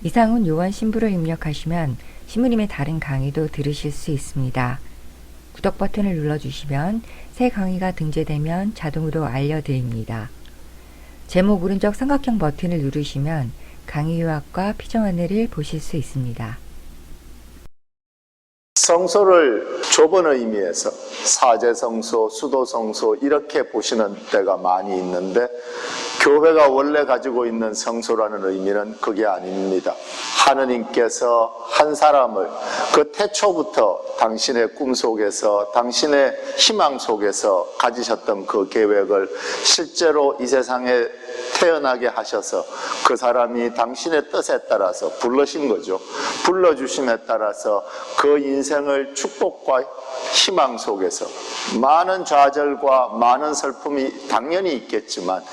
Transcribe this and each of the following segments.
이상훈 요한 신부를 입력하시면 신부님의 다른 강의도 들으실 수 있습니다. 구독 버튼을 눌러주시면 새 강의가 등재되면 자동으로 알려드립니다. 제목 오른쪽 삼각형 버튼을 누르시면 강의 요약과 피정 안내를 보실 수 있습니다. 성소를 좁은 의미에서 사제성소, 수도성소 이렇게 보시는 때가 많이 있는데 교회가 원래 가지고 있는 성소라는 의미는 그게 아닙니다. 하느님께서 한 사람을 그 태초부터 당신의 꿈속에서 당신의 희망 속에서 가지셨던 그 계획을 실제로 이 세상에 태어나게 하셔서 그 사람이 당신의 뜻에 따라서 부르신 거죠. 불러주심에 따라서 그 인생을 축복과 희망 속에서 많은 좌절과 많은 슬픔이 당연히 있겠지만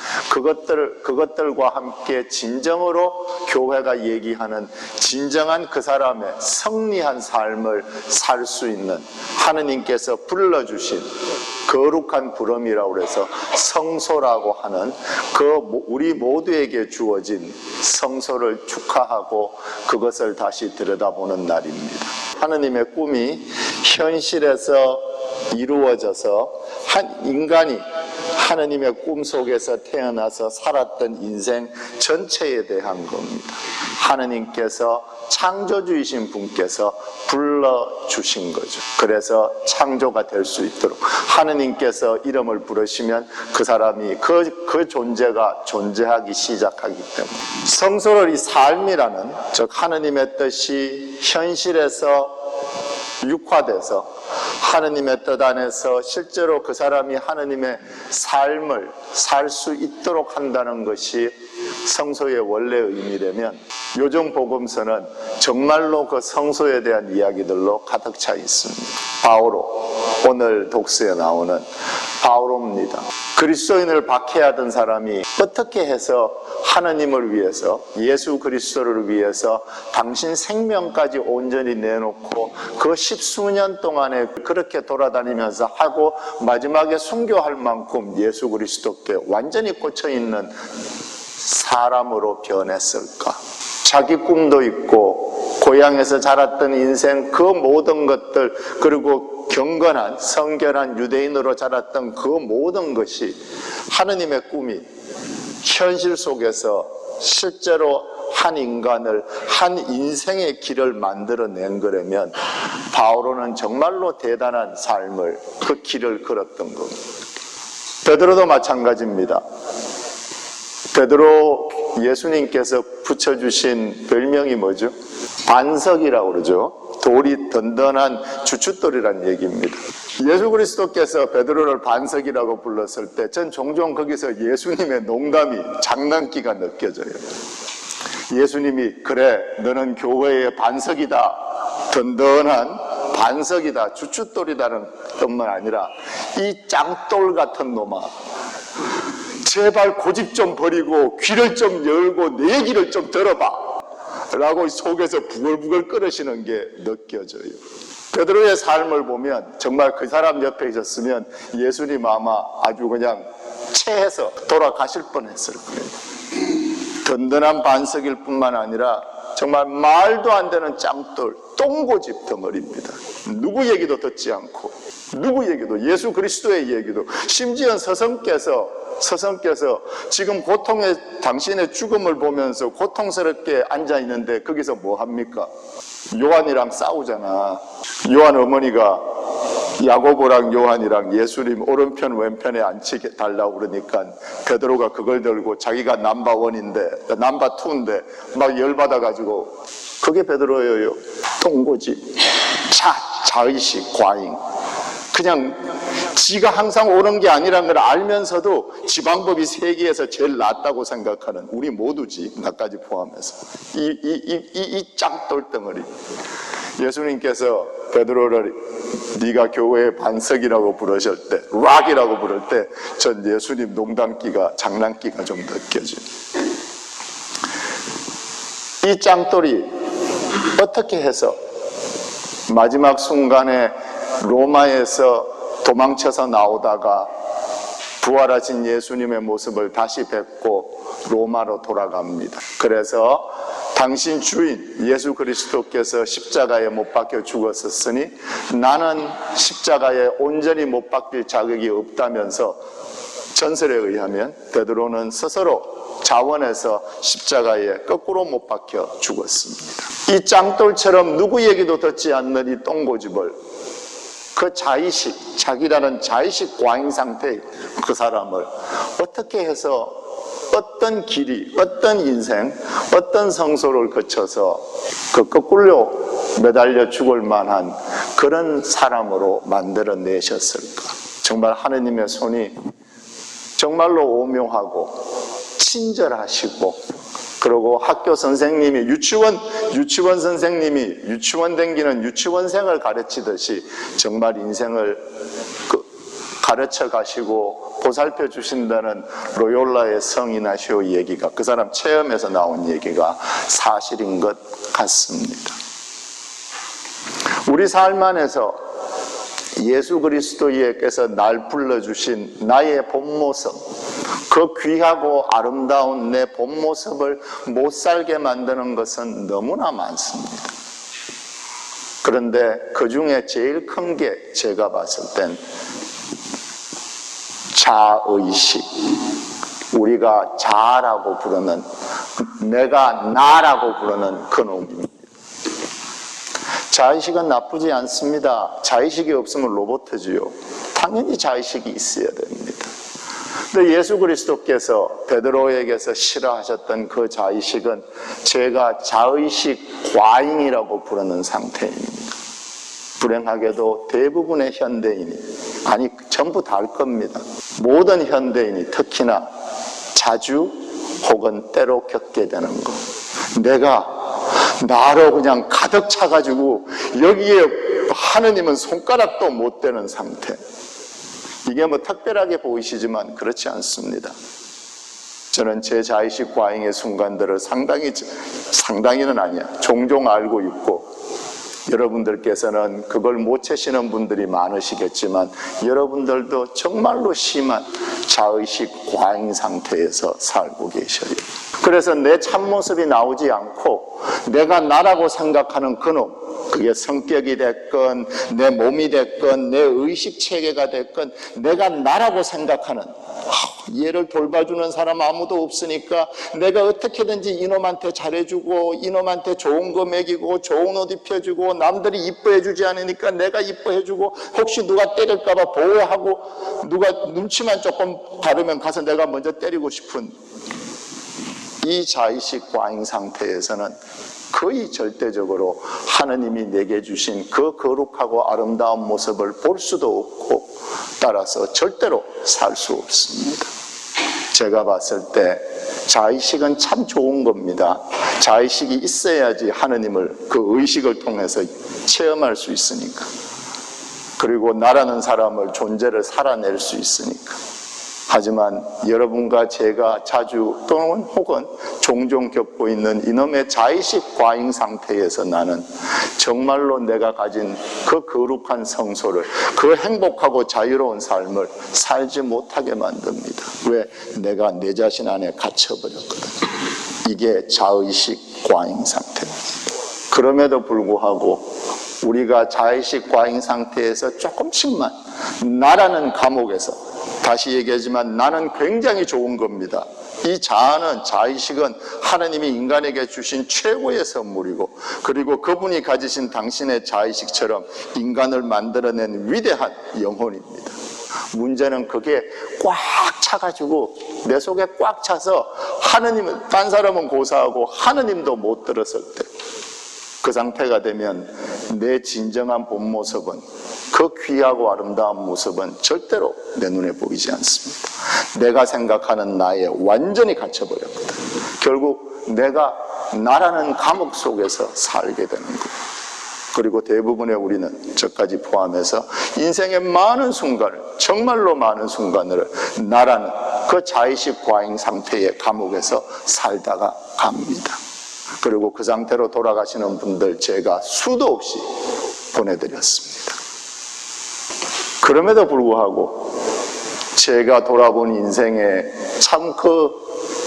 그것들과 함께 진정으로 교회가 얘기하는 진정한 그 사람의 승리한 삶을 살 수 있는 하느님께서 불러주신 거룩한 부름이라고 해서 성소라고 하는 그 우리 모두에게 주어진 성소를 축하하고 그것을 다시 들여다보는 날입니다. 하느님의 꿈이 현실에서 이루어져서 한 인간이 하느님의 꿈속에서 태어나서 살았던 인생 전체에 대한 겁니다. 하느님께서 창조주이신 분께서 불러주신 거죠. 그래서 창조가 될 수 있도록 하느님께서 이름을 부르시면 그 사람이 그 존재가 존재하기 시작하기 때문에 성소를 이 삶이라는 즉 하느님의 뜻이 현실에서 육화돼서 하느님의 뜻 안에서 실제로 그 사람이 하느님의 삶을 살 수 있도록 한다는 것이 성소의 원래 의미라면 요즘 복음서는 정말로 그 성소에 대한 이야기들로 가득 차 있습니다. 바오로, 오늘 독서에 나오는 바오로입니다. 그리스도인을 박해하던 사람이 어떻게 해서 하느님을 위해서 예수 그리스도를 위해서 당신 생명까지 온전히 내놓고 그 십수년 동안에 그렇게 돌아다니면서 하고 마지막에 순교할 만큼 예수 그리스도께 완전히 꽂혀있는 사람으로 변했을까? 자기 꿈도 있고 고향에서 자랐던 인생 그 모든 것들 그리고 경건한 성결한 유대인으로 자랐던 그 모든 것이 하느님의 꿈이 현실 속에서 실제로 한 인간을 한 인생의 길을 만들어낸 거라면 바오로는 정말로 대단한 삶을 그 길을 걸었던 겁니다. 베드로도 마찬가지입니다. 베드로 예수님께서 붙여주신 별명이 뭐죠? 반석이라고 그러죠. 돌이 든든한 주춧돌이라는 얘기입니다. 예수 그리스도께서 베드로를 반석이라고 불렀을 때 전 종종 거기서 예수님의 농담이 장난기가 느껴져요. 예수님이 그래 너는 교회의 반석이다, 든든한 반석이다, 주춧돌이다는 뜻만 아니라 이 짱돌 같은 놈아 제발 고집 좀 버리고 귀를 좀 열고 내 얘기를 좀 들어봐 라고 속에서 부글부글 끓으시는 게 느껴져요. 베드로의 삶을 보면 정말 그 사람 옆에 있었으면 예수님 아마 아주 그냥 체해서 돌아가실 뻔했을 거예요. 든든한 반석일 뿐만 아니라 정말 말도 안 되는 짱돌 똥고집 덩어리입니다. 누구 얘기도 듣지 않고 누구 얘기도 예수 그리스도의 얘기도 심지어 스승께서 지금 고통의 당신의 죽음을 보면서 고통스럽게 앉아있는데 거기서 뭐 합니까? 요한이랑 싸우잖아. 요한 어머니가 야고보랑 요한이랑 예수님 오른편 왼편에 앉히게 달라고 그러니까 베드로가 그걸 들고 자기가 넘버1인데 넘버2인데 막 열받아가지고 그게 베드로예요. 똥고지 자의식 과잉 그냥 지가 항상 옳은 게 아니라는 걸 알면서도 지 방법이 세계에서 제일 낫다고 생각하는 우리 모두지 나까지 포함해서 이 짱돌덩어리 예수님께서 베드로를 네가 교회의 반석이라고 부르실 때 락이라고 부를 때 전 예수님 농담기가 장난기가 좀 느껴져요. 이 짱돌이 어떻게 해서 마지막 순간에 로마에서 도망쳐서 나오다가 부활하신 예수님의 모습을 다시 뵙고 로마로 돌아갑니다. 그래서 당신 주인 예수 그리스도께서 십자가에 못 박혀 죽었었으니 나는 십자가에 온전히 못 박힐 자격이 없다면서 전설에 의하면 베드로는 스스로 자원해서 십자가에 거꾸로 못 박혀 죽었습니다. 이 짱돌처럼 누구 얘기도 듣지 않는 이 똥고집을 그 자의식, 자기라는 자의식 과잉 상태의 그 사람을 어떻게 해서 어떤 길이, 어떤 인생, 어떤 성소를 거쳐서 그 거꾸로 매달려 죽을 만한 그런 사람으로 만들어내셨을까? 정말 하느님의 손이 정말로 오묘하고 친절하시고, 그리고 학교 선생님이 유치원 선생님이 유치원 댕기는 유치원생을 가르치듯이 정말 인생을 가르쳐 가시고 보살펴 주신다는 로욜라의 성인아시오 얘기가, 그 사람 체험에서 나온 얘기가 사실인 것 같습니다. 우리 삶 안에서 예수 그리스도께서 날 불러주신 나의 본 모습, 그 귀하고 아름다운 내 본 모습을 못 살게 만드는 것은 너무나 많습니다. 그런데 그 중에 제일 큰 게 제가 봤을 땐 자의식, 우리가 자라고 부르는, 내가 나라고 부르는 그 놈입니다. 자의식은 나쁘지 않습니다. 자의식이 없으면 로봇이지요. 당연히 자의식이 있어야 됩니다. 근데 예수 그리스도께서 베드로에게서 싫어하셨던 그 자의식은 제가 자의식 과잉이라고 부르는 상태입니다. 불행하게도 대부분의 현대인이, 아니 전부 다 할 겁니다. 모든 현대인이 특히나 자주 혹은 때로 겪게 되는 것, 내가 나로 그냥 가득 차가지고 여기에 하느님은 손가락도 못 대는 상태. 이게 뭐 특별하게 보이시지만 그렇지 않습니다. 저는 제 자의식 과잉의 순간들을 상당히는 아니야, 종종 알고 있고, 여러분들께서는 그걸 못 채시는 분들이 많으시겠지만 여러분들도 정말로 심한 자의식 과잉 상태에서 살고 계셔요. 그래서 내 참모습이 나오지 않고 내가 나라고 생각하는 그놈, 그게 성격이 됐건 내 몸이 됐건 내 의식체계가 됐건 내가 나라고 생각하는, 얘를 돌봐주는 사람 아무도 없으니까 내가 어떻게든지 이놈한테 잘해주고 이놈한테 좋은 거 먹이고 좋은 옷 입혀주고, 남들이 이뻐해주지 않으니까 내가 이뻐해주고, 혹시 누가 때릴까 봐 보호하고, 누가 눈치만 조금 다르면 가서 내가 먼저 때리고 싶은 이 자의식 과잉 상태에서는 거의 절대적으로 하느님이 내게 주신 그 거룩하고 아름다운 모습을 볼 수도 없고, 따라서 절대로 살 수 없습니다. 제가 봤을 때 자의식은 참 좋은 겁니다. 자의식이 있어야지 하느님을 그 의식을 통해서 체험할 수 있으니까, 그리고 나라는 사람을 존재를 살아낼 수 있으니까. 하지만 여러분과 제가 자주 또는 혹은 종종 겪고 있는 이놈의 자의식 과잉 상태에서 나는 정말로 내가 가진 그 거룩한 성소를, 그 행복하고 자유로운 삶을 살지 못하게 만듭니다. 왜? 내가 내 자신 안에 갇혀버렸거든요. 이게 자의식 과잉 상태입니다. 그럼에도 불구하고 우리가 자의식 과잉 상태에서 조금씩만 나라는 감옥에서, 다시 얘기하지만 나는 굉장히 좋은 겁니다. 이 자아는, 자의식은 하나님이 인간에게 주신 최고의 선물이고, 그리고 그분이 가지신 당신의 자의식처럼 인간을 만들어낸 위대한 영혼입니다. 문제는 그게 꽉 차가지고 내 속에 꽉 차서 하느님은, 딴 사람은 고사하고 하느님도 못 들었을 때, 그 상태가 되면 내 진정한 본 모습은, 그 귀하고 아름다운 모습은 절대로 내 눈에 보이지 않습니다. 내가 생각하는 나에 완전히 갇혀버렸거든. 결국 내가 나라는 감옥 속에서 살게 되는 거예요. 그리고 대부분의 우리는, 저까지 포함해서 인생의 많은 순간을, 정말로 많은 순간을 나라는 그 자의식 과잉 상태의 감옥에서 살다가 갑니다. 그리고 그 상태로 돌아가시는 분들 제가 수도 없이 보내드렸습니다. 그럼에도 불구하고 제가 돌아본 인생에 참 그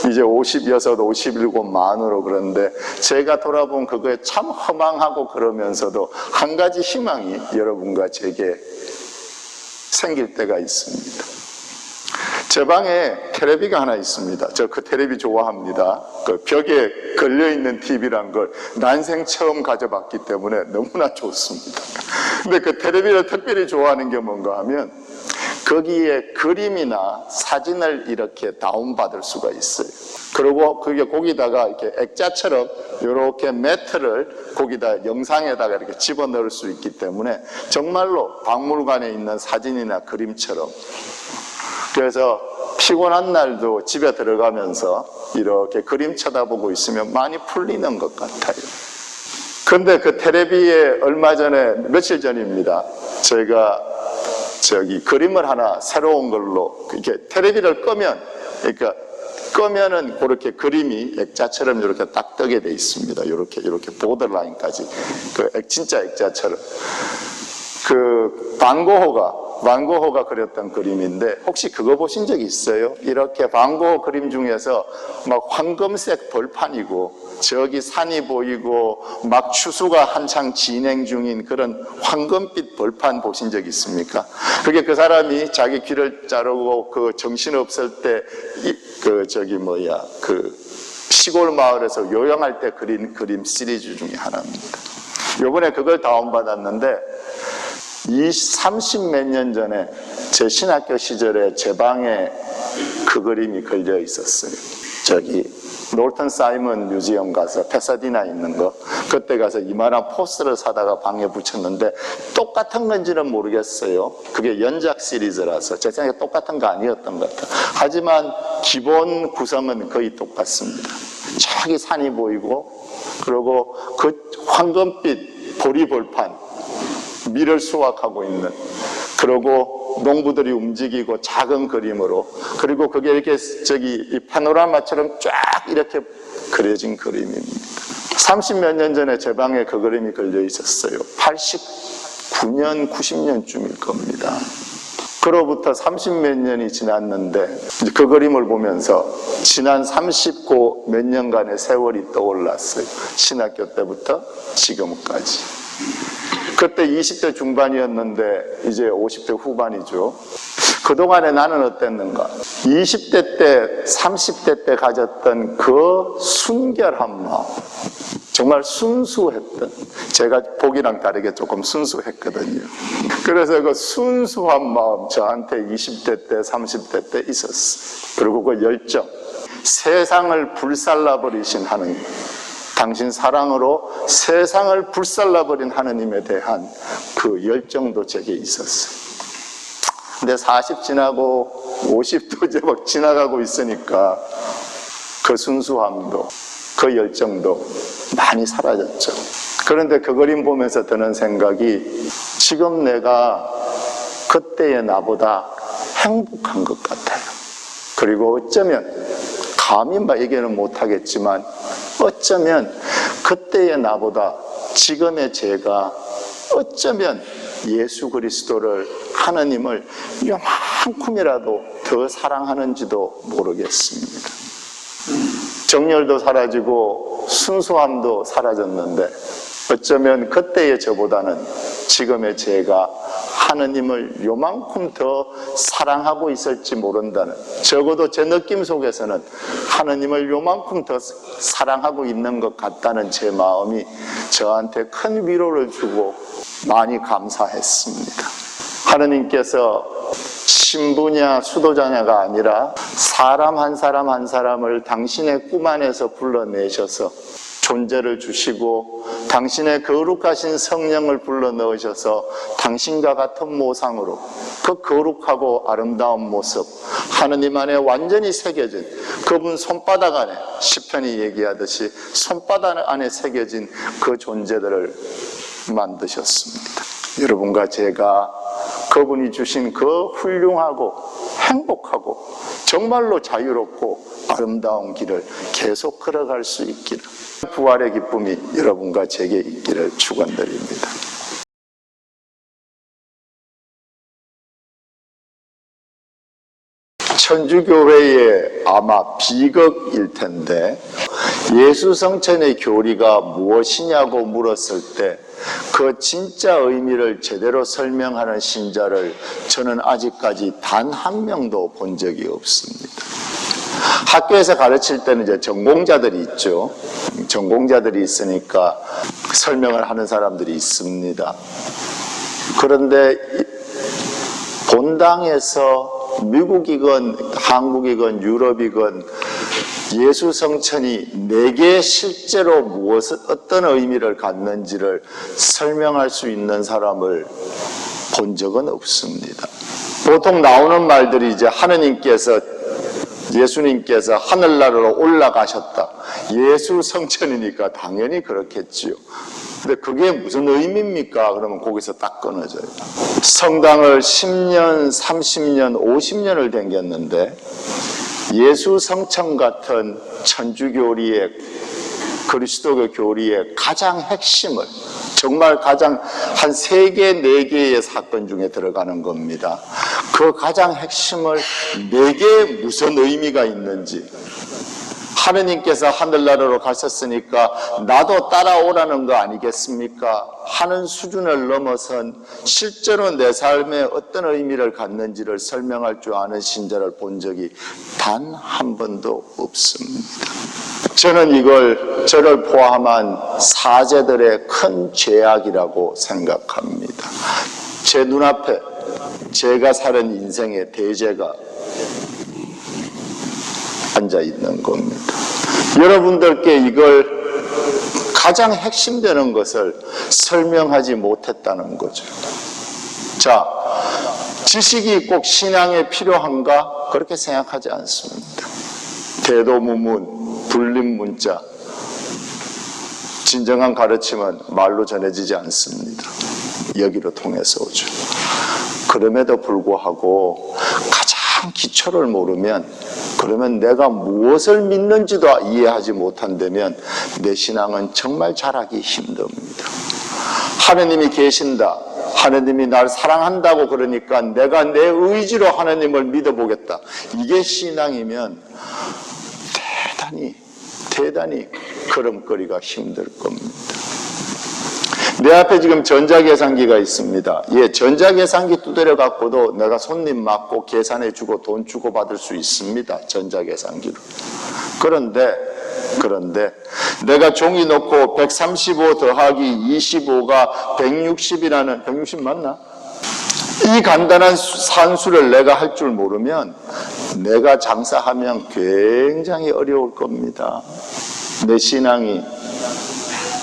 이제 56, 57 만으로 그런데 제가 돌아본 그거에 참 허망하고 그러면서도 한 가지 희망이 여러분과 제게 생길 때가 있습니다. 제 방에 테레비가 하나 있습니다. 저 그 테레비 좋아합니다. 그 벽에 걸려있는 TV란 걸 난생 처음 가져봤기 때문에 너무나 좋습니다. 근데 그 테레비를 특별히 좋아하는 게 뭔가 하면 거기에 그림이나 사진을 이렇게 다운받을 수가 있어요. 그리고 그게 거기다가 이렇게 액자처럼 이렇게 매트를 거기다 영상에다가 이렇게 집어넣을 수 있기 때문에 정말로 박물관에 있는 사진이나 그림처럼, 그래서 피곤한 날도 집에 들어가면서 이렇게 그림 쳐다보고 있으면 많이 풀리는 것 같아요. 근데 그 텔레비에 얼마 전에, 며칠 전입니다, 제가 그림을 하나 새로운 걸로, 이렇게 텔레비를 끄면, 그러니까 끄면은 그렇게 그림이 액자처럼 이렇게 딱 뜨게 돼 있습니다. 이렇게 보더라인까지. 진짜 액자처럼. 반고흐가 그렸던 그림인데 혹시 그거 보신 적 있어요? 이렇게 반고흐 그림 중에서 막 황금색 벌판이고 저기 산이 보이고 막 추수가 한창 진행 중인 그런 황금빛 벌판 보신 적 있습니까? 그게 그 사람이 자기 귀를 자르고 그 정신없을 때 시골 마을에서 요양할 때 그린 그림 시리즈 중에 하나입니다. 요번에 그걸 다운받았는데 30 몇 년 전에 제 신학교 시절에 제 방에 그 그림이 걸려 있었어요. 저기 놀턴 사이먼 뮤지엄 가서 페사디나 있는 거, 그때 가서 이만한 포스터를 사다가 방에 붙였는데 똑같은 건지는 모르겠어요. 그게 연작 시리즈라서 제 생각에 똑같은 거 아니었던 것 같아요. 하지만 기본 구성은 거의 똑같습니다. 저기 산이 보이고, 그리고 그 황금빛 보리벌판, 밀을 수확하고 있는, 그리고 농부들이 움직이고 작은 그림으로, 그리고 그게 이렇게 이 파노라마처럼 쫙 이렇게 그려진 그림입니다. 30 몇 년 전에 제 방에 그 그림이 걸려 있었어요. 89년, 90년쯤일 겁니다. 그로부터 30 몇 년이 지났는데 그 그림을 보면서 지난 39 몇 년간의 세월이 떠올랐어요. 신학교 때부터 지금까지. 그때 20대 중반이었는데 이제 50대 후반이죠. 그동안에 나는 어땠는가? 20대 때, 30대 때 가졌던 그 순결한 마음, 정말 순수했던, 제가 보기랑 다르게 조금 순수했거든요. 그래서 그 순수한 마음 저한테 20대 때, 30대 때 있었어요. 그리고 그 열정, 세상을 불살라버리신 하느님, 당신 사랑으로 세상을 불살라버린 하느님에 대한 그 열정도 제게 있었어요. 근데 40 지나고 50도 이제 막 지나가고 있으니까 그 순수함도 그 열정도 많이 사라졌죠. 그런데 그 그림 보면서 드는 생각이, 지금 내가 그때의 나보다 행복한 것 같아요. 그리고 어쩌면 감히 얘기는 못하겠지만 어쩌면 그때의 나보다 지금의 제가 어쩌면 예수 그리스도를, 하나님을 요만큼이라도 더 사랑하는지도 모르겠습니다. 정열도 사라지고 순수함도 사라졌는데 어쩌면 그때의 저보다는 지금의 제가 하느님을 요만큼 더 사랑하고 있을지 모른다는, 적어도 제 느낌 속에서는 하느님을 요만큼 더 사랑하고 있는 것 같다는 제 마음이 저한테 큰 위로를 주고 많이 감사했습니다. 하느님께서 신부냐 수도자냐가 아니라 사람 한 사람 한 사람을 당신의 꿈 안에서 불러내셔서 존재를 주시고 당신의 거룩하신 성령을 불러넣으셔서 당신과 같은 모상으로 그 거룩하고 아름다운 모습, 하느님 안에 완전히 새겨진, 그분 손바닥 안에, 시편이 얘기하듯이 손바닥 안에 새겨진 그 존재들을 만드셨습니다. 여러분과 제가 그분이 주신 그 훌륭하고 행복하고 정말로 자유롭고 아름다운 길을 계속 걸어갈 수 있기를, 부활의 기쁨이 여러분과 제게 있기를 축원드립니다. 천주교회의 아마 비극일 텐데, 예수 성천의 교리가 무엇이냐고 물었을 때 그 진짜 의미를 제대로 설명하는 신자를 저는 아직까지 단 한 명도 본 적이 없습니다. 학교에서 가르칠 때는 이제 전공자들이 있죠. 전공자들이 있으니까 설명을 하는 사람들이 있습니다. 그런데 본당에서 미국이건 한국이건 유럽이건 예수 성천이 내게 실제로 무엇을 어떤 의미를 갖는지를 설명할 수 있는 사람을 본 적은 없습니다. 보통 나오는 말들이 이제 예수님께서 하늘나라로 올라가셨다. 예수 성천이니까 당연히 그렇겠지요. 근데 그게 무슨 의미입니까? 그러면 거기서 딱 끊어져요. 성당을 10년, 30년, 50년을 댕겼는데 예수 성천 같은 천주교리의 그리스도교 교리의 가장 핵심을 정말 가장 한 3개, 4개의 사건 중에 들어가는 겁니다. 그 가장 핵심을 내게 무슨 의미가 있는지, 하느님께서 하늘나라로 가셨으니까 나도 따라오라는 거 아니겠습니까? 하는 수준을 넘어선 실제로 내 삶에 어떤 의미를 갖는지를 설명할 줄 아는 신자를 본 적이 단 한 번도 없습니다. 저는 저를 포함한 사제들의 큰 죄악이라고 생각합니다. 제 눈앞에 제가 사는 인생의 대죄가 앉아 있는 겁니다. 여러분들께 이걸 가장 핵심되는 것을 설명하지 못했다는 거죠. 자, 지식이 꼭 신앙에 필요한가? 그렇게 생각하지 않습니다. 대도무문, 불림문자, 진정한 가르침은 말로 전해지지 않습니다. 여기로 통해서 오죠. 그럼에도 불구하고 가장 기초를 모르면, 그러면 내가 무엇을 믿는지도 이해하지 못한다면 내 신앙은 정말 자라기 힘듭니다. 하느님이 계신다, 하느님이 나를 사랑한다고 그러니까 내가 내 의지로 하느님을 믿어보겠다, 이게 신앙이면 대단히 걸음걸이가 힘들 겁니다. 내 앞에 지금 전자계산기가 있습니다. 전자계산기 두드려 갖고도 내가 손님 맞고 계산해주고 돈 주고 받을 수 있습니다. 전자계산기로. 그런데 내가 종이 놓고 135 더하기 25가 160이라는, 160 맞나? 이 간단한 산수를 내가 할 줄 모르면 내가 장사하면 굉장히 어려울 겁니다. 내 신앙이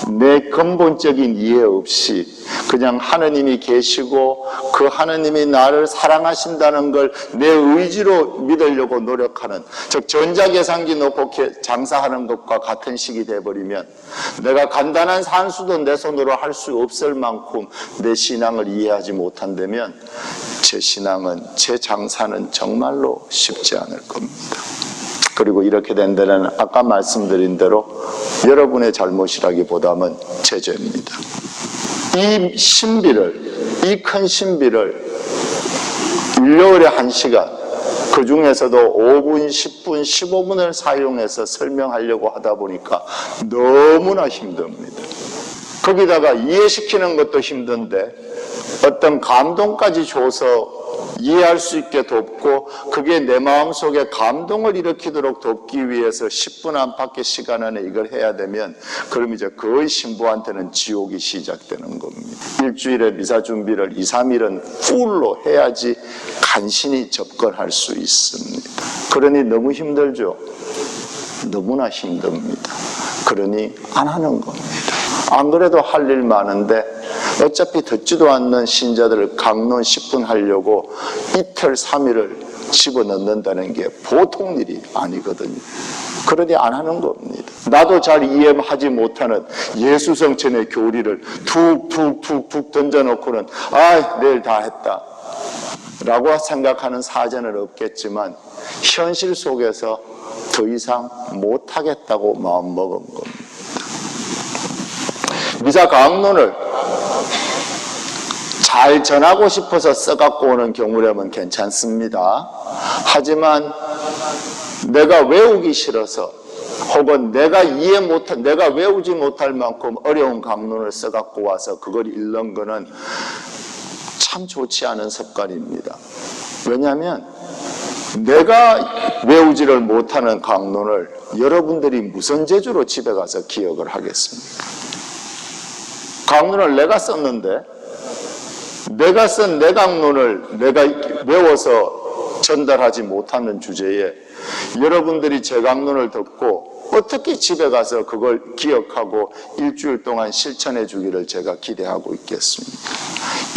내 근본적인 이해 없이 그냥 하느님이 계시고 그 하느님이 나를 사랑하신다는 걸 내 의지로 믿으려고 노력하는, 즉 전자계산기 놓고 장사하는 것과 같은 식이 돼버리면 내가 간단한 산수도 내 손으로 할 수 없을 만큼 내 신앙을 이해하지 못한다면 제 장사는 정말로 쉽지 않을 겁니다. 그리고 이렇게 된 데는 아까 말씀드린 대로 여러분의 잘못이라기보다는 제 죄입니다. 이 큰 신비를 일요일에 1시간, 그 중에서도 5분, 10분, 15분을 사용해서 설명하려고 하다 보니까 너무나 힘듭니다. 거기다가 이해시키는 것도 힘든데 어떤 감동까지 줘서 이해할 수 있게 돕고 그게 내 마음속에 감동을 일으키도록 돕기 위해서 10분 안팎의 시간 안에 이걸 해야 되면 그럼 이제 거의 신부한테는 지옥이 시작되는 겁니다. 일주일에 미사 준비를 2, 3일은 풀로 해야지 간신히 접근할 수 있습니다. 그러니 너무 힘들죠. 너무나 힘듭니다. 그러니 안 하는 겁니다. 안 그래도 할 일 많은데 어차피 듣지도 않는 신자들을 강론 10분 하려고 이틀 3일을 집어넣는다는 게 보통 일이 아니거든요. 그러니 안 하는 겁니다. 나도 잘 이해하지 못하는 예수 성천의 교리를 툭툭툭툭 던져놓고는 내일 다 했다 라고 생각하는 사제는 없겠지만 현실 속에서 더 이상 못하겠다고 마음먹은 겁니다. 미사 강론을 잘 전하고 싶어서 써갖고 오는 경우라면 괜찮습니다. 하지만 내가 외우기 싫어서 혹은 내가 내가 외우지 못할 만큼 어려운 강론을 써갖고 와서 그걸 읽는 거는 참 좋지 않은 습관입니다. 왜냐하면 내가 외우지를 못하는 강론을 여러분들이 무슨 재주로 집에 가서 기억을 하겠습니까? 강론을 내가 썼는데 내가 쓴 내 강론을 내가 외워서 전달하지 못하는 주제에 여러분들이 제 강론을 듣고 어떻게 집에 가서 그걸 기억하고 일주일 동안 실천해 주기를 제가 기대하고 있겠습니까?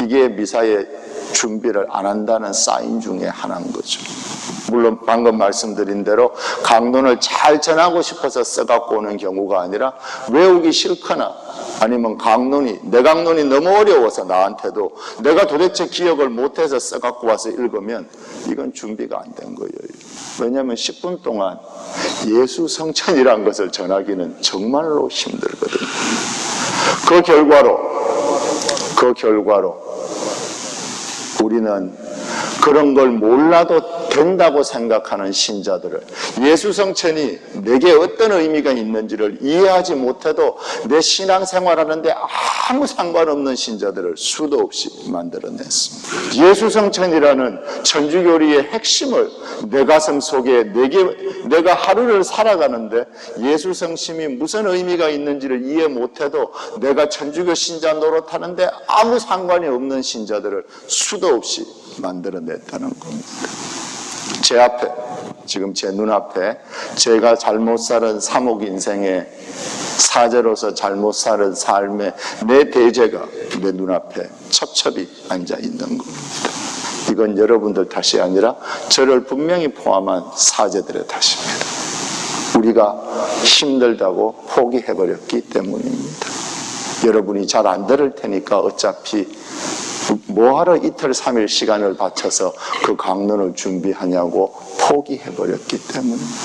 이게 미사의 준비를 안 한다는 사인 중에 하나인 거죠. 물론 방금 말씀드린 대로 강론을 잘 전하고 싶어서 써갖고 오는 경우가 아니라 외우기 싫거나 아니면 내 강론이 너무 어려워서 나한테도 내가 도대체 기억을 못해서 써갖고 와서 읽으면 이건 준비가 안 된 거예요. 왜냐하면 10분 동안 예수 성천이라는 것을 전하기는 정말로 힘들거든요. 그 결과로 우리는 그런 걸 몰라도 된다고 생각하는 신자들을, 예수 성천이 내게 어떤 의미가 있는지를 이해하지 못해도 내 신앙생활하는데 아무 상관없는 신자들을 수도 없이 만들어냈습니다. 예수 성천이라는 천주교리의 핵심을 내 가슴 속에 내가 하루를 살아가는데 예수 성심이 무슨 의미가 있는지를 이해 못해도 내가 천주교 신자 노릇하는데 아무 상관이 없는 신자들을 수도 없이 만들어냈다는 겁니다. 지금 제 눈앞에 제가 잘못 살은 사목 인생의 사제로서 잘못 살은 삶의 내 대제가 내 눈앞에 첩첩이 앉아 있는 겁니다. 이건 여러분들 탓이 아니라 저를 분명히 포함한 사제들의 탓입니다. 우리가 힘들다고 포기해버렸기 때문입니다. 여러분이 잘 안 들을 테니까 어차피 뭐하러 이틀 3일 시간을 바쳐서 그 강론을 준비하냐고 포기해버렸기 때문입니다.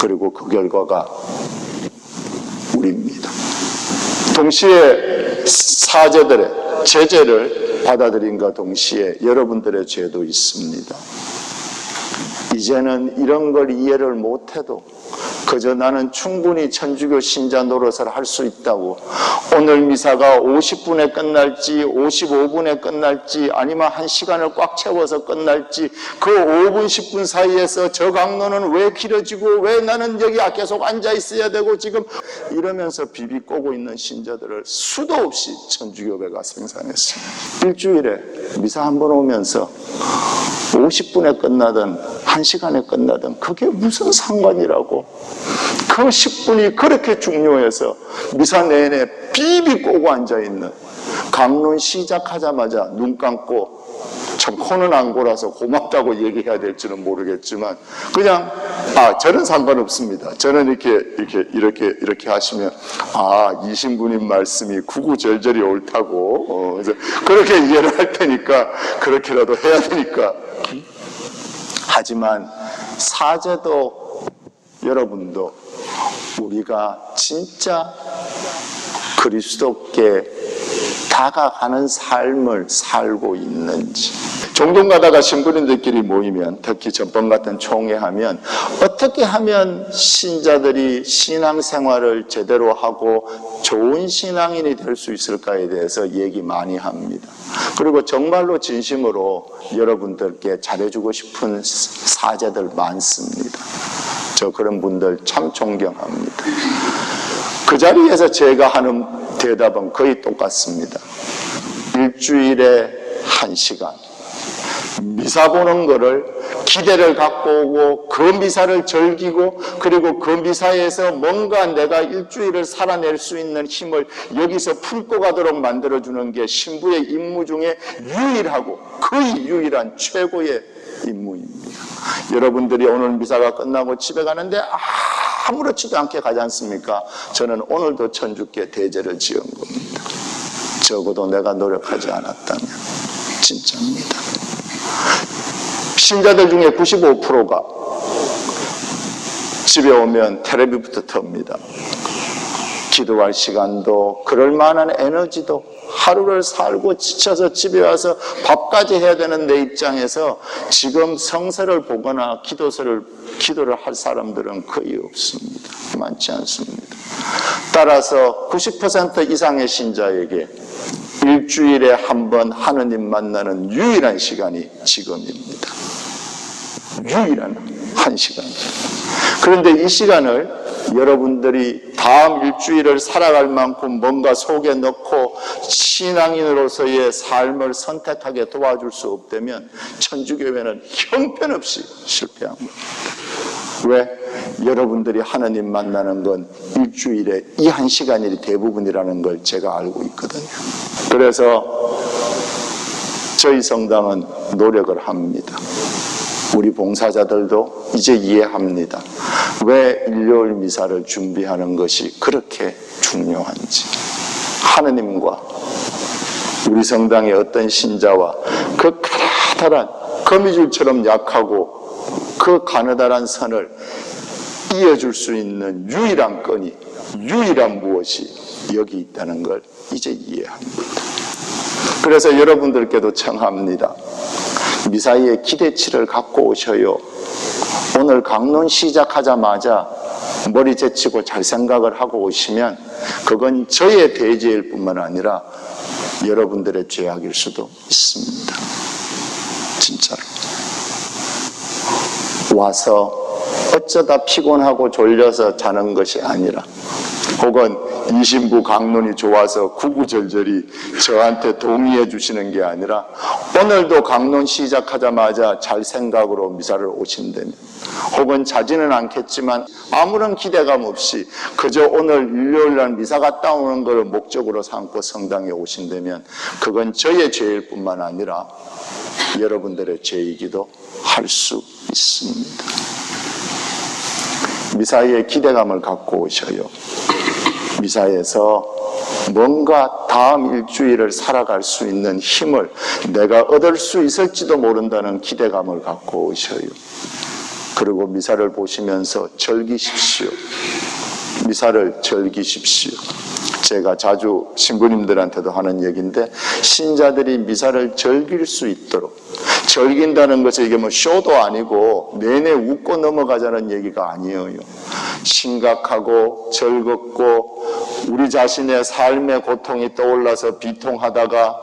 그리고 그 결과가 우리입니다. 동시에 사제들의 제재를 받아들인과 동시에 여러분들의 죄도 있습니다. 이제는 이런 걸 이해를 못해도 그저 나는 충분히 천주교 신자 노릇을 할 수 있다고, 오늘 미사가 50분에 끝날지 55분에 끝날지 아니면 1시간을 꽉 채워서 끝날지 그 5분 10분 사이에서 저 강론은 왜 길어지고 왜 나는 여기 계속 앉아 있어야 되고 지금 이러면서 비비 꼬고 있는 신자들을 수도 없이 천주교회가 생산했습니다. 일주일에 미사 한 번 오면서 50분에 끝나든 1시간에 끝나든 그게 무슨 상관이라고, 그 10분이 그렇게 중요해서 미사 내내 비비 꼬고 앉아있는, 강론 시작하자마자 눈 감고 참 코는 안 골아서 고맙다고 얘기해야 될지는 모르겠지만 그냥 저는 상관없습니다. 저는 이렇게 하시면 이 신부님 말씀이 구구절절이 옳다고 그래서 그렇게 이해를 할 테니까 그렇게라도 해야 되니까. 하지만 사제도 여러분도 우리가 진짜 그리스도께 다가가는 삶을 살고 있는지, 종종 가다가 신부님들끼리 모이면, 특히 전번 같은 총회하면 어떻게 하면 신자들이 신앙생활을 제대로 하고 좋은 신앙인이 될 수 있을까에 대해서 얘기 많이 합니다. 그리고 정말로 진심으로 여러분들께 잘해주고 싶은 사제들 많습니다. 저 그런 분들 참 존경합니다. 그 자리에서 제가 하는 대답은 거의 똑같습니다. 일주일에 1시간 미사 보는 거를 기대를 갖고 오고 그 미사를 즐기고 그리고 그 미사에서 뭔가 내가 일주일을 살아낼 수 있는 힘을 여기서 품고 가도록 만들어주는 게 신부의 임무 중에 유일하고 거의 유일한 최고의 임무입니다. 여러분들이 오늘 미사가 끝나고 집에 가는데 아무렇지도 않게 가지 않습니까? 저는 오늘도 천주께 대제를 지은 겁니다. 적어도 내가 노력하지 않았다면 진짜입니다. 신자들 중에 95%가 집에 오면 텔레비부터 텁니다. 기도할 시간도 그럴 만한 에너지도 하루를 살고 지쳐서 집에 와서 밥까지 해야 되는 내 입장에서 지금 성서를 보거나 기도를 할 사람들은 거의 없습니다. 많지 않습니다. 따라서 90% 이상의 신자에게 일주일에 한 번 하느님 만나는 유일한 시간이 지금입니다. 유일한 한 시간입니다. 그런데 이 시간을 여러분들이 다음 일주일을 살아갈 만큼 뭔가 속에 넣고 신앙인으로서의 삶을 선택하게 도와줄 수 없다면 천주교회는 형편없이 실패합니다. 왜? 여러분들이 하나님 만나는 건 일주일에 이 한 시간이 대부분이라는 걸 제가 알고 있거든요. 그래서 저희 성당은 노력을 합니다. 우리 봉사자들도 이제 이해합니다. 왜 일요일 미사를 준비하는 것이 그렇게 중요한지. 하느님과 우리 성당의 어떤 신자와 그 가느다란 거미줄처럼 약하고 그 가느다란 선을 이어줄 수 있는 유일한 건이, 유일한 무엇이 여기 있다는 걸 이제 이해합니다. 그래서 여러분들께도 청합니다. 미사의 기대치를 갖고 오셔요. 오늘 강론 시작하자마자 머리 제치고 잘 생각을 하고 오시면 그건 저의 대죄일 뿐만 아니라 여러분들의 죄악일 수도 있습니다. 진짜로. 와서 어쩌다 피곤하고 졸려서 자는 것이 아니라 혹은 이신부 강론이 좋아서 구구절절히 저한테 동의해 주시는 게 아니라 오늘도 강론 시작하자마자 잘 생각으로 미사를 오신다면 혹은 자지는 않겠지만 아무런 기대감 없이 그저 오늘 일요일날 미사 갔다 오는 것을 목적으로 삼고 성당에 오신다면 그건 저의 죄일 뿐만 아니라 여러분들의 죄이기도 할 수 있습니다. 미사에 기대감을 갖고 오셔요. 미사에서 뭔가 다음 일주일을 살아갈 수 있는 힘을 내가 얻을 수 있을지도 모른다는 기대감을 갖고 오셔요. 그리고 미사를 보시면서 즐기십시오. 미사를 즐기십시오. 제가 자주 신부님들한테도 하는 얘기인데 신자들이 미사를 즐길 수 있도록, 즐긴다는 것은 이게 뭐 쇼도 아니고 내내 웃고 넘어가자는 얘기가 아니에요. 심각하고 즐겁고 우리 자신의 삶의 고통이 떠올라서 비통하다가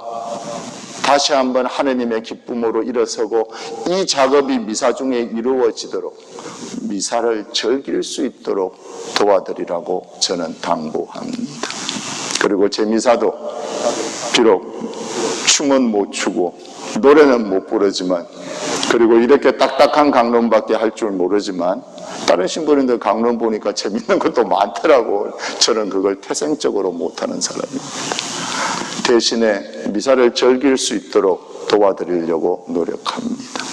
다시 한번 하느님의 기쁨으로 일어서고 이 작업이 미사 중에 이루어지도록 미사를 즐길 수 있도록 도와드리라고 저는 당부합니다. 그리고 제 미사도 비록 춤은 못 추고 노래는 못 부르지만 그리고 이렇게 딱딱한 강론밖에 할 줄 모르지만 다른 신부님들 강론 보니까 재밌는 것도 많더라고. 저는 그걸 태생적으로 못하는 사람입니다. 대신에 미사를 즐길 수 있도록 도와드리려고 노력합니다.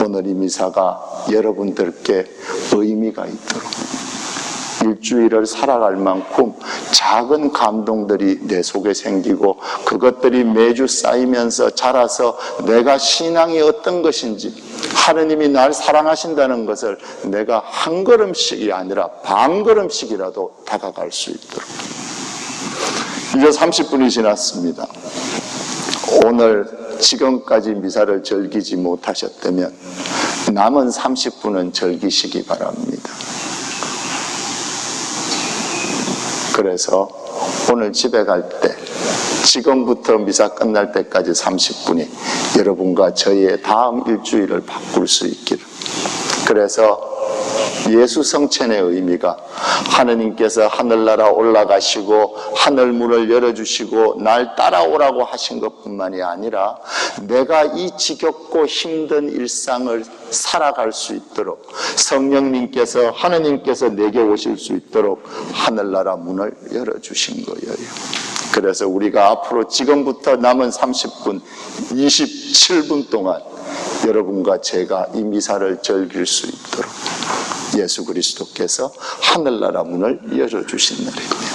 오늘 이 미사가 여러분들께 의미가 있도록 일주일을 살아갈 만큼 작은 감동들이 내 속에 생기고 그것들이 매주 쌓이면서 자라서 내가 신앙이 어떤 것인지 하느님이 날 사랑하신다는 것을 내가 한 걸음씩이 아니라 반 걸음씩이라도 다가갈 수 있도록. 이제 30분이 지났습니다. 오늘 지금까지 미사를 즐기지 못하셨다면 남은 30분은 즐기시기 바랍니다. 그래서 오늘 집에 갈 때 지금부터 미사 끝날 때까지 30분이 여러분과 저희의 다음 일주일을 바꿀 수 있기를. 그래서 예수 성천의 의미가 하느님께서 하늘나라 올라가시고 하늘문을 열어주시고 날 따라오라고 하신 것뿐만이 아니라 내가 이 지겹고 힘든 일상을 살아갈 수 있도록 성령님께서 하느님께서 내게 오실 수 있도록 하늘나라 문을 열어주신 거예요. 그래서 우리가 앞으로 지금부터 남은 30분 27분 동안 여러분과 제가 이 미사를 즐길 수 있도록 예수 그리스도께서 하늘나라 문을 열어주신 날입니다.